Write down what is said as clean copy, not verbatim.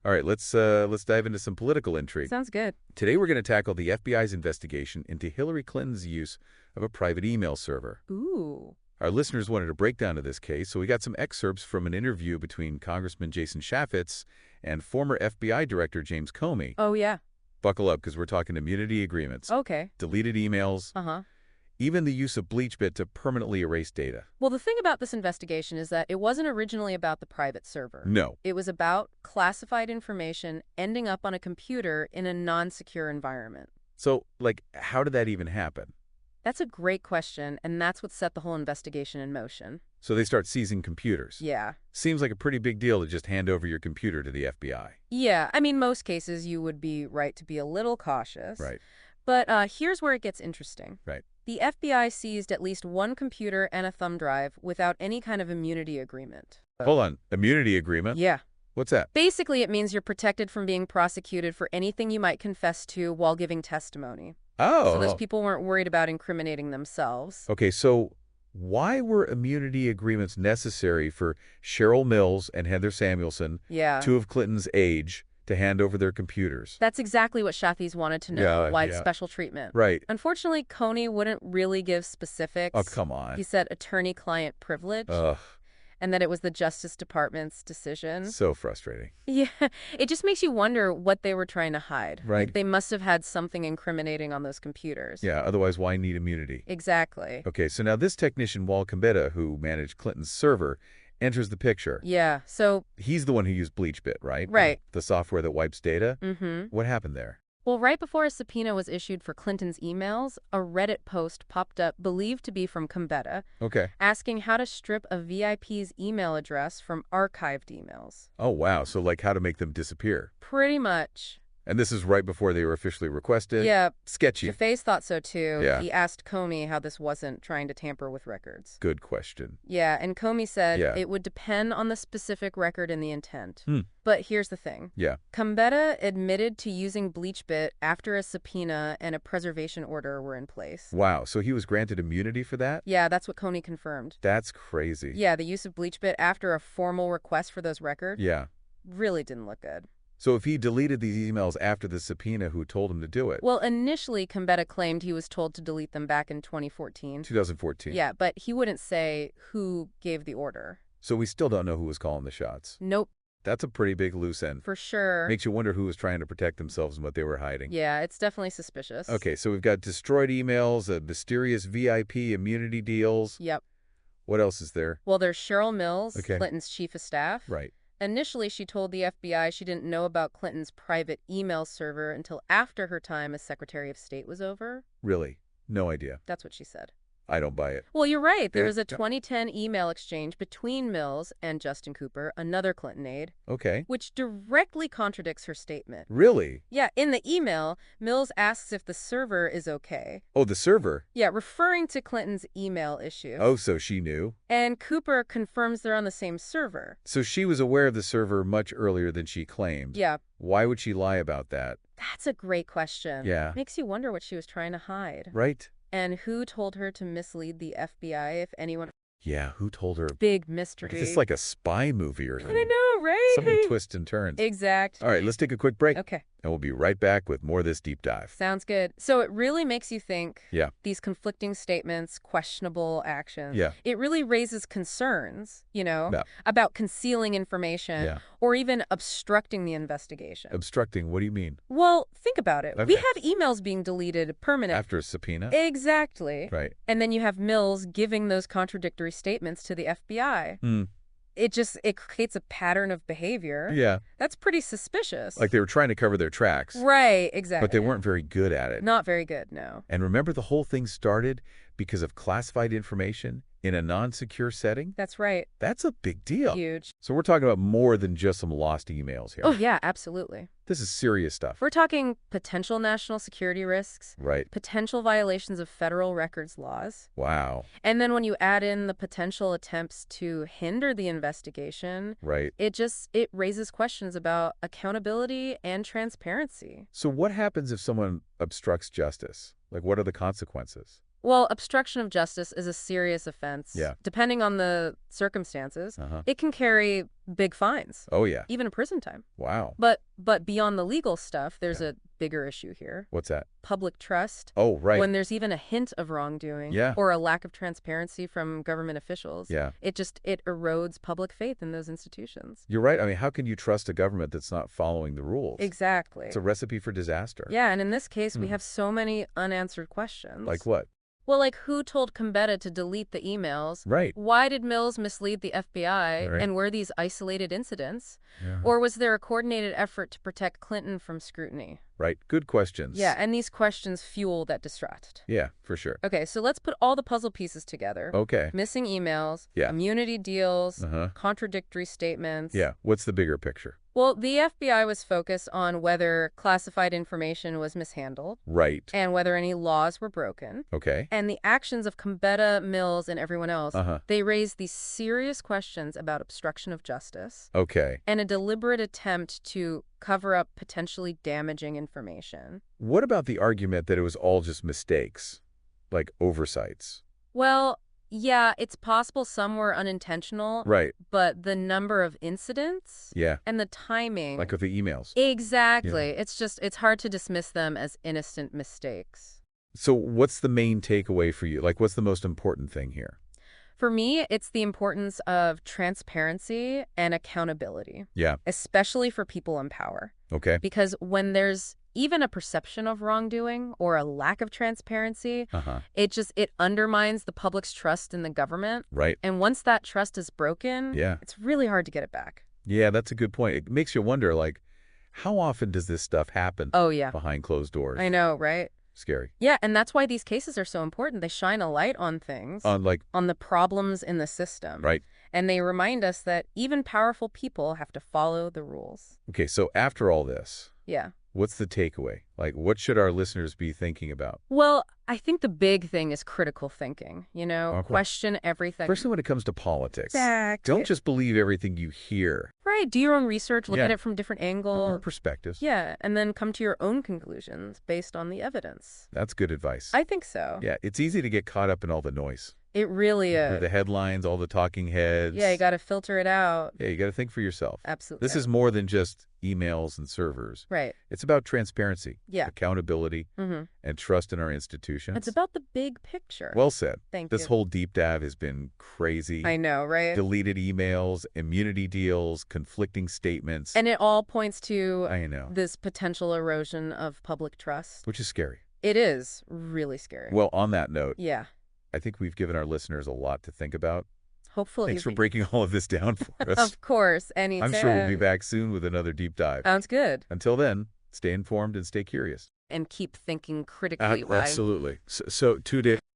All right, let's dive into some political intrigue. Sounds good. Today we're going to tackle the FBI's investigation into Hillary Clinton's use of a private email server. Ooh. Our listeners wanted a breakdown of this case, so we got some excerpts from an interview between Congressman Jason Chaffetz and former FBI Director James Comey. Oh, yeah. Buckle up, because we're talking immunity agreements, Okay. deleted emails, even the use of BleachBit to permanently erase data. Well, the thing about this investigation is that it wasn't originally about the private server. No. It was about classified information ending up on a computer in a non-secure environment. So, how did that even happen? That's a great question, and that's what set the whole investigation in motion. So they start seizing computers. Yeah. Seems like a pretty big deal to just hand over your computer to the FBI. Yeah, I mean, most cases you would be right to be a little cautious. Right. But here's where it gets interesting. Right. The FBI seized at least one computer and a thumb drive without any kind of immunity agreement. Hold on. Immunity agreement? Yeah. What's that? Basically, it means you're protected from being prosecuted for anything you might confess to while giving testimony. Oh. So those people weren't worried about incriminating themselves. Okay, so why were immunity agreements necessary for Cheryl Mills and Heather Samuelson, Yeah. two of Clinton's age, to hand over their computers? That's exactly what Chaffetz wanted to know, Yeah, why yeah. special treatment. Right. Unfortunately, Comey wouldn't really give specifics. Oh, come on. He said attorney-client privilege, Ugh, and that it was the Justice Department's decision. so frustrating. Yeah, it just makes you wonder what they were trying to hide. Right. Like, they must have had something incriminating on those computers. Yeah, otherwise why need immunity? Exactly. Okay, so now this technician, Wal Gambetta, who managed Clinton's server, enters the picture. Yeah, so... He's the one who used BleachBit, right? Right. The software that wipes data? Mm-hmm. What happened there? Well, right before a subpoena was issued for Clinton's emails, a Reddit post popped up believed to be from Gambetta, Okay. asking how to strip a VIP's email address from archived emails. Oh, wow. So, how to make them disappear. Pretty much. And this is right before they were officially requested? Yeah. Sketchy. Chaffetz thought so, too. Yeah. He asked Comey how this wasn't trying to tamper with records. Good question. Yeah, and Comey said Yeah. it would depend on the specific record and the intent. Hmm. But here's the thing. Yeah. Gambetta admitted to using BleachBit after a subpoena and a preservation order were in place. Wow. So he was granted immunity for that? Yeah, that's what Comey confirmed. That's crazy. Yeah, the use of BleachBit after a formal request for those records Yeah. really didn't look good. So if he deleted these emails after the subpoena, who told him to do it? Well, initially, Gambetta claimed he was told to delete them back in 2014. 2014. Yeah, but he wouldn't say who gave the order. So we still don't know who was calling the shots. Nope, That's a pretty big loose end. for sure. Makes you wonder who was trying to protect themselves and what they were hiding. Yeah, it's definitely suspicious. Okay, so we've got destroyed emails, mysterious VIP immunity deals. Yep. What else is there? Well, there's Cheryl Mills, Okay. Clinton's chief of staff. Right. Initially, she told the FBI she didn't know about Clinton's private email server until after her time as Secretary of State was over. Really? No idea. That's what she said. I don't buy it. Well, you're right. There Yeah, was a yeah. 2010 email exchange between Mills and Justin Cooper, another Clinton aide, Okay. which directly contradicts her statement. Really? Yeah, in the email, Mills asks if the server is okay. Oh, the server? Yeah, referring to Clinton's email issue. Oh, so she knew? And Cooper confirms they're on the same server. So she was aware of the server much earlier than she claimed. Yeah, Why would she lie about that? that's a great question. Yeah. Makes you wonder what she was trying to hide. Right? And who told her to mislead the FBI, if anyone? Yeah, who told her? Big mystery. It's like a spy movie or I something. know, right? So many twists and turns. Exact. All right, let's take a quick break. Okay. And we'll be right back with more of this deep dive. Sounds good. So it really makes you think. Yeah. These conflicting statements, questionable actions. Yeah. It really raises concerns, Yeah. about concealing information Yeah. or even obstructing the investigation. Obstructing, what do you mean? Well, think about it. We Okay. have emails being deleted permanent. After a subpoena? Exactly. Right. And then you have Mills giving those contradictory statements to the FBI. Hmm. It creates a pattern of behavior. Yeah. That's pretty suspicious. Like they were trying to cover their tracks. Right, exactly. But they weren't very good at it. Not very good, no. And remember, the whole thing started because of classified information in a non-secure setting? That's right. That's a big deal. Huge. So we're talking about more than just some lost emails here. Oh, yeah, absolutely. This is serious stuff. We're talking potential national security risks, Right. potential violations of federal records laws. Wow. And then when you add in the potential attempts to hinder the investigation, Right. it raises questions about accountability and transparency. So what happens if someone obstructs justice? What are the consequences? Well, obstruction of justice is a serious offense. Yeah. Depending on the circumstances, Uh-huh. it can carry big fines, Oh, yeah. even a prison time. Wow. But beyond the legal stuff, there's Yeah. a bigger issue here. What's that? Public trust. Oh, right. When there's even a hint of wrongdoing Yeah. or a lack of transparency from government officials, Yeah. it erodes public faith in those institutions. You're right. I mean, how can you trust a government that's not following the rules? Exactly. It's a recipe for disaster. Yeah, and in this case, we Hmm. have so many unanswered questions. Like what? Well, like who told Combetta to delete the emails? Right. Why did Mills mislead the FBI? Right. And were these isolated incidents? Yeah. Or was there a coordinated effort to protect Clinton from scrutiny? Right. Good questions. Yeah, and these questions fuel that distrust. Yeah, for sure. Okay, so let's put all the puzzle pieces together. Okay. Missing emails, Yeah. immunity deals, Uh-huh. contradictory statements. Yeah. What's the bigger picture? Well, the FBI was focused on whether classified information was mishandled Right. and whether any laws were broken. Okay. And the actions of Combetta, Mills, and everyone else, Uh-huh. they raised these serious questions about obstruction of justice Okay. and a deliberate attempt to cover up potentially damaging information. What about the argument that it was all just mistakes, like oversights? Well, yeah, it's possible some were unintentional, Right. but the number of incidents Yeah. and the timing. Like with the emails. Exactly. It's hard to dismiss them as innocent mistakes. So what's the main takeaway for you? Like, what's the most important thing here? For me, it's the importance of transparency and accountability, Yeah. especially for people in power. Okay. Because when there's even a perception of wrongdoing or a lack of transparency, Uh-huh. it undermines the public's trust in the government. Right. And once that trust is broken, Yeah. it's really hard to get it back. Yeah, that's a good point. It makes you wonder, like, how often does this stuff happen Oh, yeah. behind closed doors? I know, right? Scary. Yeah, and that's why these cases are so important. They shine a light on things, On like, on the problems in the system. right. And they remind us that even powerful people have to follow the rules. Okay, so after all this, Yeah. what's the takeaway? Like, what should our listeners be thinking about? Well, I think the big thing is critical thinking, Okay. question everything. Especially when it comes to politics. Exactly. Don't just believe everything you hear. Right, do your own research, look Yeah. at it from different angles. Or perspectives. Yeah, and then come to your own conclusions based on the evidence. That's good advice. I think so. Yeah, it's easy to get caught up in all the noise. It really is. The headlines, all the talking heads. Yeah, you got to filter it out. Yeah, you got to think for yourself. Absolutely. This is more than just emails and servers. Right. It's about transparency, Yeah. accountability, Mm-hmm. and trust in our institutions. It's about the big picture. Well said. Thank This you. whole deep dive has been crazy. I know, right? Deleted emails, immunity deals, conflicting statements. And it all points to I know, this potential erosion of public trust. which is scary. It is really scary. Well, on that note, Yeah. I think we've given our listeners a lot to think about. Hopefully. Thanks for breaking all of this down for us. Of course, anytime. I'm sure we'll be back soon with another deep dive. Sounds good. Until then, stay informed and stay curious. And keep thinking critically. Why? Absolutely. So today.